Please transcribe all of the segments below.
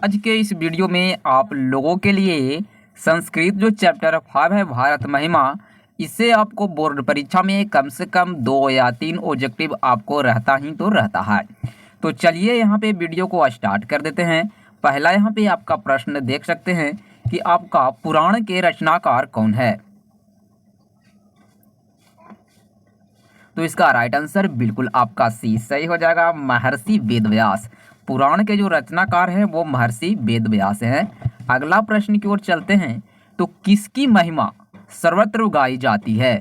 आज के इस वीडियो में आप लोगों के लिए संस्कृत जो चैप्टर 5 है भारत महिमा, इससे आपको बोर्ड परीक्षा में कम से कम 2 या 3 ऑब्जेक्टिव आपको रहता ही तो रहता है। तो चलिए यहाँ पे वीडियो को स्टार्ट कर देते हैं। पहला यहाँ पे आपका प्रश्न देख सकते हैं कि आपका पुराण के रचनाकार कौन है। तो इसका राइट आंसर बिल्कुल आपका सी सही हो जाएगा, महर्षि वेदव्यास। पुराण के जो रचनाकार हैं वो महर्षि वेदव्यास हैं। अगला प्रश्न की ओर चलते हैं। तो किसकी महिमा सर्वत्र गाई जाती है।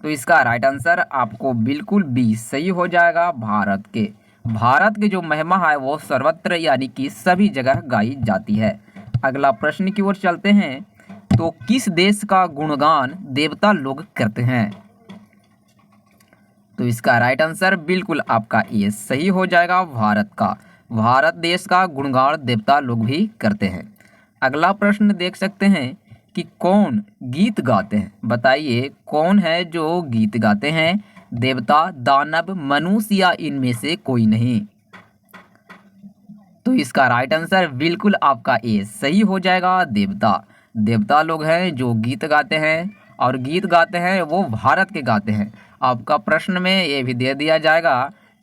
तो इसका राइट आंसर आपको बिल्कुल बी सही हो जाएगा, भारत के जो महिमा है वो सर्वत्र यानी कि सभी जगह गाई जाती है। अगला प्रश्न की ओर चलते हैं। तो किस देश का गुणगान देवता लोग करते हैं। तो इसका राइट आंसर बिल्कुल आपका ये सही हो जाएगा, भारत देश का गुणगान देवता लोग भी करते हैं। अगला प्रश्न देख सकते हैं कि कौन गीत गाते हैं। बताइए कौन है जो गीत गाते हैं। देवता, दानव, मनुष्य या इनमें से कोई नहीं। तो इसका राइट आंसर बिल्कुल आपका ए सही हो जाएगा, देवता लोग हैं जो गीत गाते हैं, और गीत गाते हैं वो भारत के गाते हैं। आपका प्रश्न में ये भी दे दिया जाएगा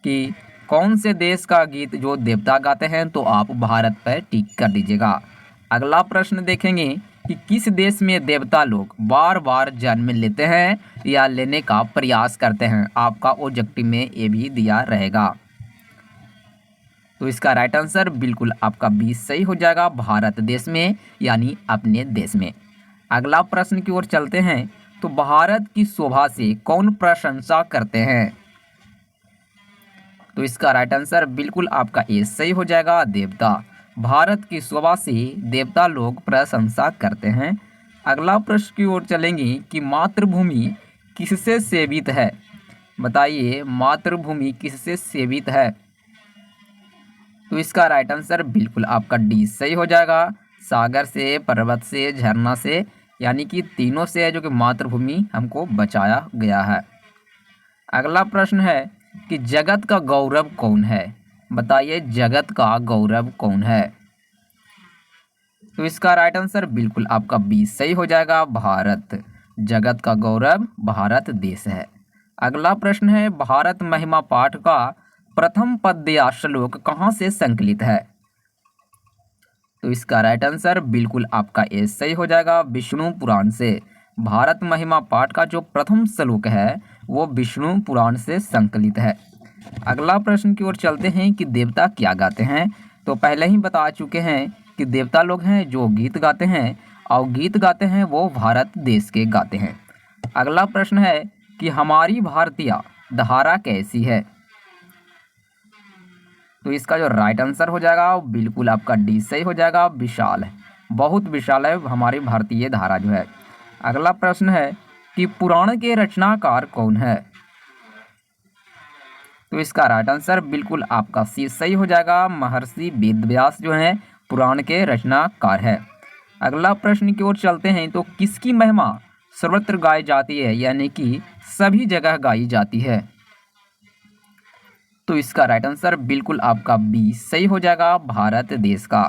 कि कौन से देश का गीत जो देवता गाते हैं, तो आप भारत पर टिक कर दीजिएगा। अगला प्रश्न देखेंगे कि किस देश में देवता लोग बार बार जन्म लेते हैं या लेने का प्रयास करते हैं। आपका ऑब्जेक्टिव में ये भी दिया रहेगा। तो इसका राइट आंसर बिल्कुल आपका बी सही हो जाएगा, भारत देश में यानी अपने देश में। अगला प्रश्न की ओर चलते हैं। तो भारत की शोभा से कौन प्रशंसा करते हैं। तो इसका राइट आंसर बिल्कुल आपका ए सही हो जाएगा, देवता। भारत की शोभा से देवता लोग प्रशंसा करते हैं। अगला प्रश्न की ओर चलेंगे कि मातृभूमि किससे सेवित है। बताइए मातृभूमि किससे सेवित है। तो इसका राइट आंसर बिल्कुल आपका डी सही हो जाएगा, सागर से, पर्वत से, झरना से, यानी कि तीनों से है जो कि मातृभूमि हमको बचाया गया है। अगला प्रश्न है कि जगत का गौरव कौन है। बताइए जगत का गौरव कौन है। तो इसका राइट आंसर बिल्कुल आपका बी सही हो जाएगा, भारत। जगत का गौरव भारत देश है। अगला प्रश्न है भारत महिमा पाठ का प्रथम पद्य या श्लोक कहाँ से संकलित है। तो इसका राइट आंसर बिल्कुल आपका ए सही हो जाएगा, विष्णु पुराण से। भारत महिमा पाठ का जो प्रथम श्लोक है वो विष्णु पुराण से संकलित है। अगला प्रश्न की ओर चलते हैं कि देवता क्या गाते हैं। तो पहले ही बता चुके हैं कि देवता लोग हैं जो गीत गाते हैं, और गीत गाते हैं वो भारत देश के गाते हैं। अगला प्रश्न है कि हमारी भारतीय धारा कैसी है। तो इसका जो राइट आंसर हो जाएगा वो बिल्कुल आपका डी सही हो जाएगा, विशाल है, बहुत विशाल है हमारी भारतीय धारा जो है। अगला प्रश्न है कि पुराण के रचनाकार कौन है। तो इसका राइट आंसर बिल्कुल आपका सी सही हो जाएगा, महर्षि वेदव्यास जो हैं पुराण के रचनाकार है। अगला प्रश्न की ओर चलते हैं। तो किसकी महिमा सर्वत्र गाई जाती है, यानी कि सभी जगह गाई जाती है। तो इसका राइट आंसर बिल्कुल आपका बी सही हो जाएगा, भारत देश का।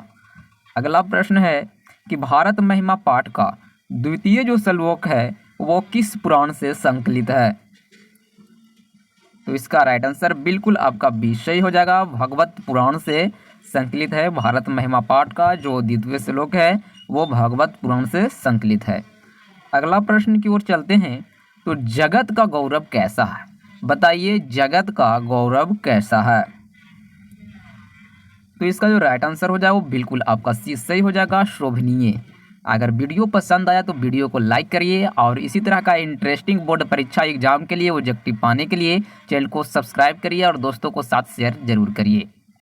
अगला प्रश्न है कि भारत महिमा पाठ का द्वितीय जो श्लोक है वो किस पुराण से संकलित है। तो इसका राइट आंसर बिल्कुल आपका बी सही हो जाएगा, भागवत पुराण से संकलित है। भारत महिमा पाठ का जो द्वितीय श्लोक है वो भागवत पुराण से संकलित है। अगला प्रश्न की ओर चलते हैं। तो जगत का गौरव कैसा है। बताइए जगत का गौरव कैसा है। तो इसका जो राइट आंसर हो जाए वो बिल्कुल आपका सी सही हो जाएगा, शोभनीय। अगर वीडियो पसंद आया तो वीडियो को लाइक करिए, और इसी तरह का इंटरेस्टिंग बोर्ड परीक्षा एग्जाम के लिए ऑब्जेक्टिव पाने के लिए चैनल को सब्सक्राइब करिए और दोस्तों को साथ शेयर जरूर करिए।